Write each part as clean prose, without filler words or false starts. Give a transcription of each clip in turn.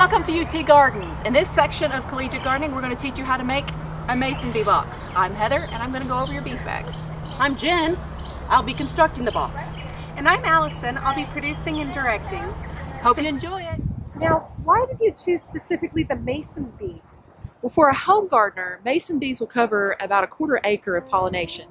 Welcome to UT Gardens. In this section of collegiate gardening, we're going to teach you how to make a mason bee box. I'm Heather, and I'm going to go over your bee facts. I'm Jen. I'll be constructing the box. And I'm Allison. I'll be producing and directing. Hope you enjoy it. Now, why did you choose specifically the mason bee? Well, for a home gardener, mason bees will cover about a quarter acre of pollination.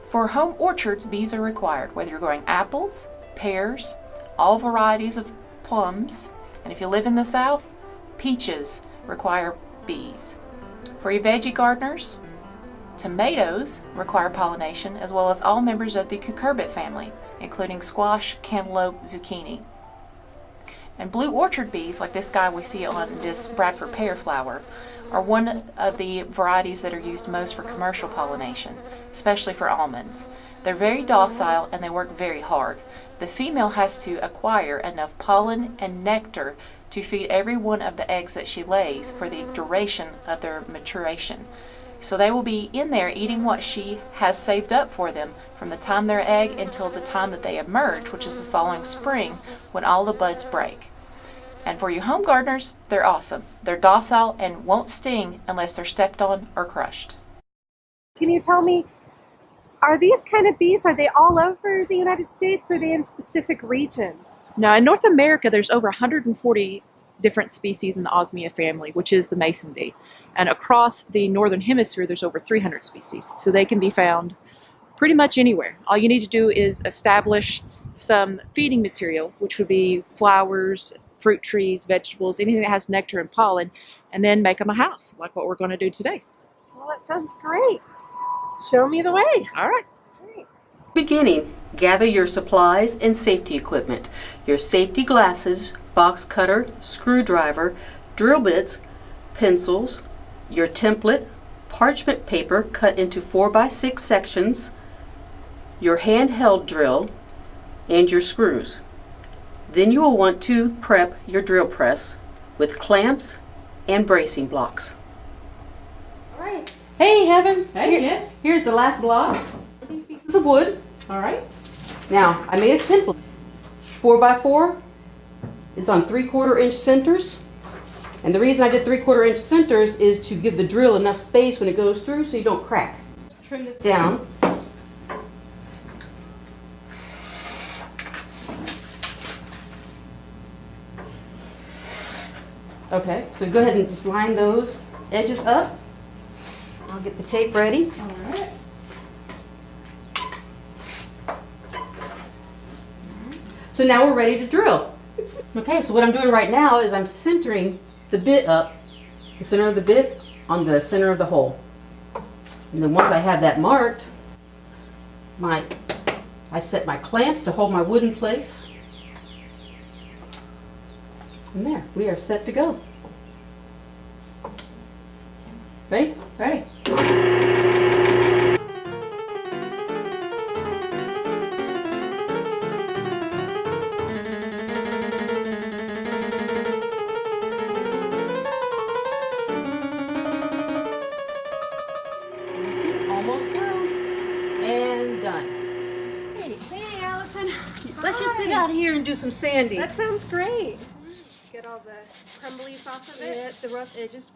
For home orchards, bees are required, whether you're growing apples, pears, all varieties of plums, and if you live in the South, peaches require bees. For your veggie gardeners, tomatoes require pollination, as well as all members of the cucurbit family, including squash, cantaloupe, zucchini. And blue orchard bees, like this guy we see on this Bradford pear flower, are one of the varieties that are used most for commercial pollination, especially for almonds. They're very docile and they work very hard. The female has to acquire enough pollen and nectar to feed every one of the eggs that she lays for the duration of their maturation. So they will be in there eating what she has saved up for them from the time they're egg until the time that they emerge, which is the following spring when all the buds break. And for you home gardeners, they're awesome. They're docile and won't sting unless they're stepped on or crushed. Can you tell me, are these kind of bees, are they all over the United States or are they in specific regions? Now, in North America, there's over 140 different species in the Osmia family, which is the mason bee. And across the northern hemisphere, there's over 300 species. So they can be found pretty much anywhere. All you need to do is establish some feeding material, which would be flowers, fruit trees, vegetables, anything that has nectar and pollen, and then make them a house, like what we're going to do today. Well, that sounds great. Show me the way. All right. Beginning, gather your supplies and safety equipment. Your safety glasses, box cutter, screwdriver, drill bits, pencils, your template, parchment paper cut into 4x6 sections, your handheld drill, and your screws. Then you will want to prep your drill press with clamps and bracing blocks. All right. Hey, Heather. Hey, Jen. Here's the last block. These pieces of wood. All right. Now, I made a template. It's 4x4. It's on 3/4 inch centers. And the reason I did 3/4 inch centers is to give the drill enough space when it goes through so you don't crack. Trim this down. Okay, so go ahead and just line those edges up. I'll get the tape ready. All right. So now we're ready to drill. Okay, so what I'm doing right now is I'm centering the bit up, the center of the bit on the center of the hole. And then once I have that marked, I set my clamps to hold my wood in place. And there, we are set to go. Ready? Ready. Almost through. And done. Hey, Allison. Let's just sit out here and do some sanding. That sounds great. Get all the crumblies off of it. Yeah, the rough edges.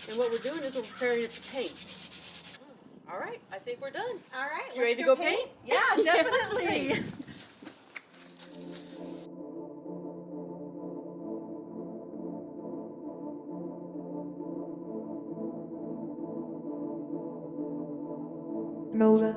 And what we're doing is we're preparing it to paint. All right, I think we're done. All right. You ready to go paint? Yeah, definitely. Nova.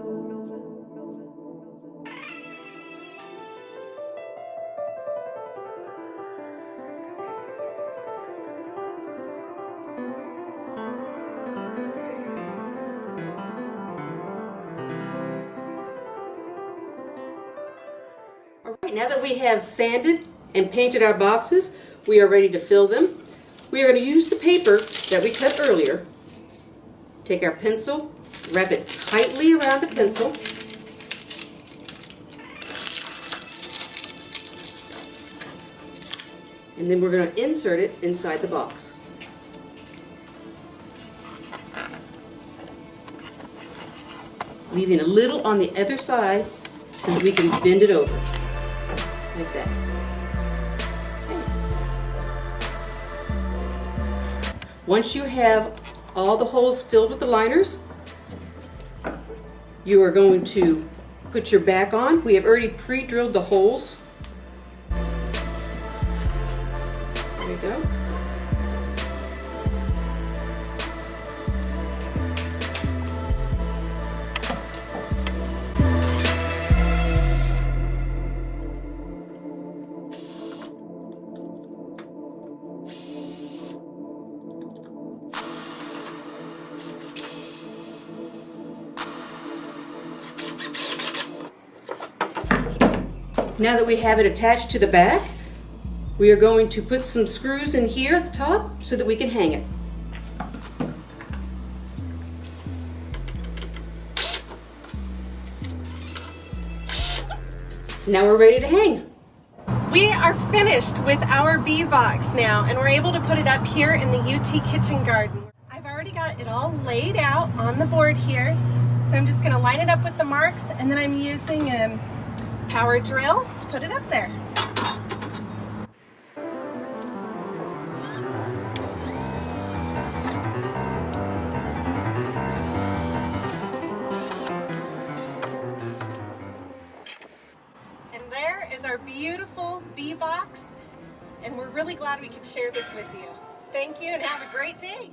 All right, now that we have sanded and painted our boxes, we are ready to fill them. We are going to use the paper that we cut earlier. Take our pencil, wrap it tightly around the pencil. And then we're going to insert it inside the box. Leaving a little on the other side so that we can bend it over. Like that. Okay. Once you have all the holes filled with the liners, you are going to put your back on. We have already pre-drilled the holes. There you go. Now that we have it attached to the back, we are going to put some screws in here at the top so that we can hang it. Now we're ready to hang. We are finished with our bee box now, and we're able to put it up here in the UT kitchen garden. I've already got it all laid out on the board here, so I'm just going to line it up with the marks, and then I'm using a power drill to put it up there. And there is our beautiful bee box, and we're really glad we could share this with you. Thank you and have a great day.